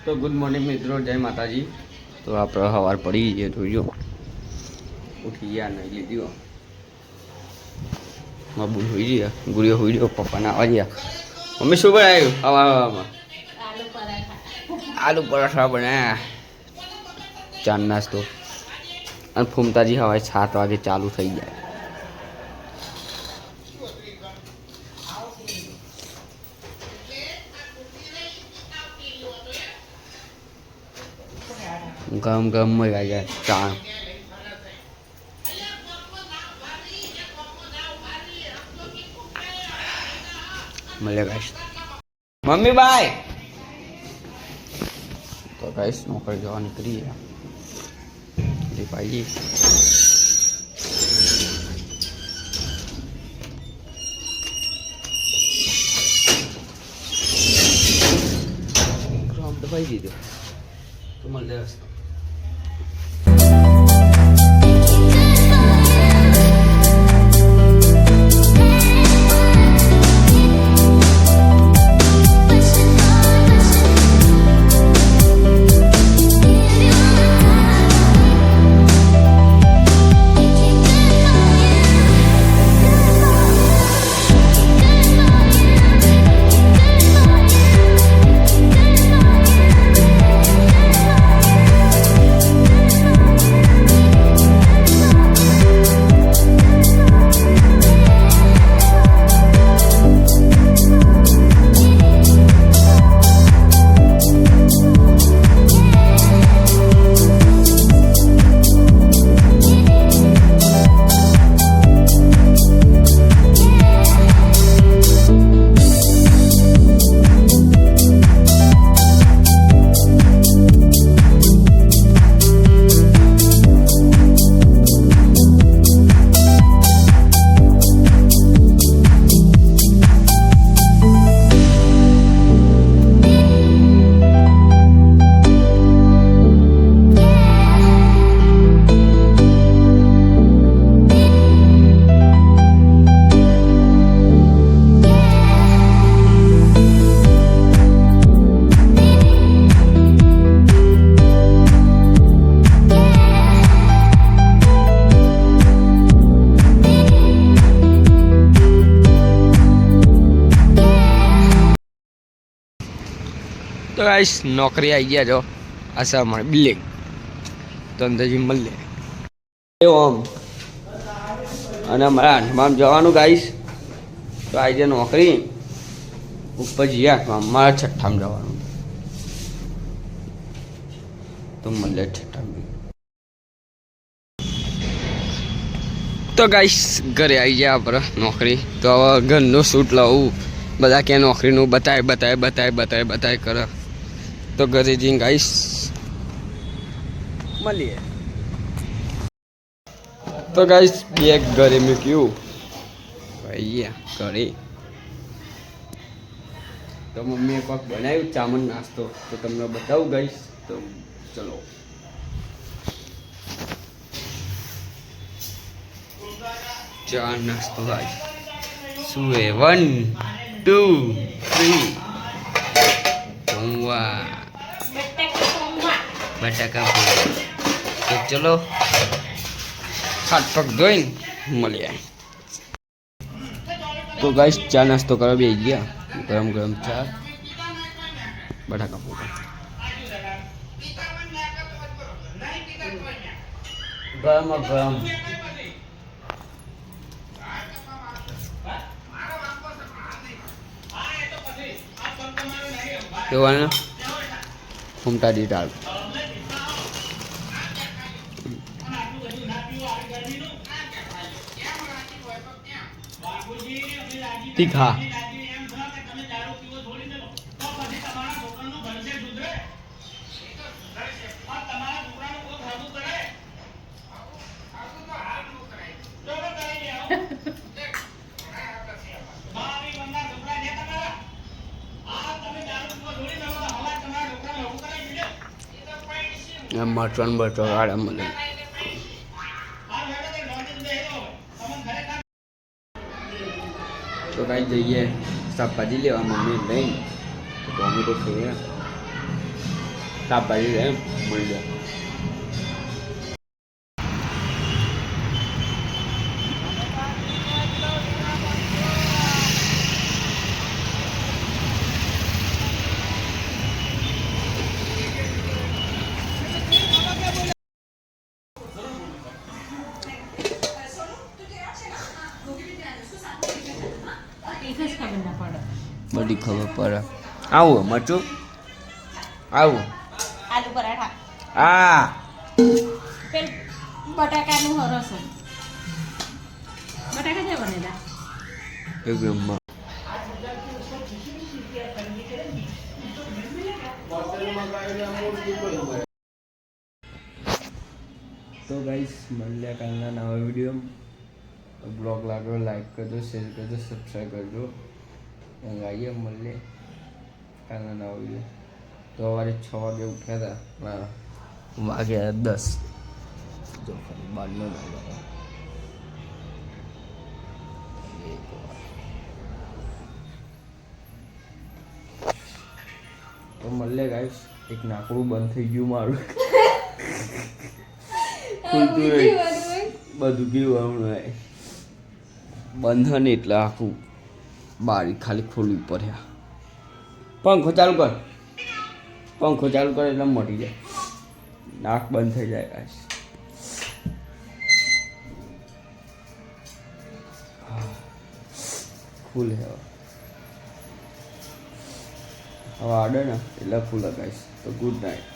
તો good morning મિત્રો, જય માતાજી। તો આપણે સવાર પડી ગઈ જોઈજો, ઉઠી ગયા નહીં લીધી બાબુ હોઈ ગયા, ગુડીઓ હોઈ ગયો, પપ્પાના આવવા ગયા। મમ્મી શું બનાવ્યું હવામાં? આલુ પરાઠા બનાવ્યા, ચા નાસ્તો। અને ફૂમતાજી હવારે 7 વાગે ચાલુ થઈ જાય। ગરમ ગરમ મજા જાય ચા। મળે ગાઈસ મમ્મી બાય। તો ગાઈસ નોકરી જવા નીકળી ગયા દીપાજી। ગ્રામ દબાઈ દીધો તો મળે। तो गाइस नौकरी आई गया जो ऐसा हमारे बिल्डिंग तो अंदर जी मल ओम અને અમારા આઠમામ જવાનું ગાઈસ। તો આવી જાય નોકરી ઉપર જઈએ આઠમામ, મારા છઠ્ઠામાં જવાનું તો મળે છઠ્ઠામાં। તો ગાઈસ ઘરે આવી જાય આપણે નોકરી। તો હવે ઘરનું શૂટ લાવું, બધા ક્યાં નોકરીનું બતાય કરે। તો ઘરે જઈને ગાઈસ મળીએ। તો ગાઈસ બેગ ઘરે મૂક્યું ભાઈ ઘરે। તો મમ્મીએ કોક બનાવ્યું ચામન નાસ્તો, તો તમને બતાવું ગાઈસ। તો ચલો ચા નાસ્તો ગાઈસ। શું હે 1 2 3 પૌવા બટાકા પૌવા। તો ચલો હાથ પગ ધોઈને મળીએ। તો ગાઈસ ચા નાસ્તો કરવા બેસી ગયા, ગરમ ગરમ ચા બટાકા પૌવા ગરમ ગરમ। કેવાનું ફૂમતાજી દાળ તીખા। મરચાં બરચાં વાળા મળે। તો કાંઈ જઈએ શાકભાજી લેવા મમ્મી લઈને, તો ટોમેટો છે, કાપાઈ એમ મળી જાય. બધી ખબર પડે. આવું મરચું આવું આલુ પરાઠા આ પેલ બટાકાનું હરસ બટાકા છે બનેલા એક રૂમમાં તો ગાઈસ મળ્યા કાલના નવા વિડીયો. બ્લોગ લાગ્યો લાઈક કરજો, શેર કરજો, સબસ્ક્રાઈબ કરજો. આવીએ મળીએ કાલના નવા વિડીયો. તો સવારે 6 વાગે ઉઠ્યા હતા, વાગ્યા 10. જો ખાલી બારનો લાગ્યો. તો મળીએ ગાઈસ. એક નાકડું બંધ થઈ ગયું મારું. ખુલતું નહીં, બધું ગયું હમણાં. બંધ ને એટલે આખું બારી ખાલી ખોલવી પડ્યા. પંખો ચાલુ કર, પંખો ચાલુ કર એટલે મટી જાય. નાક બંધ થઈ જાય ગાઈસ. ખુલે હવે આડે ને એટલે ખુલે ગાઈસ. તો ગુડ નાઇટ.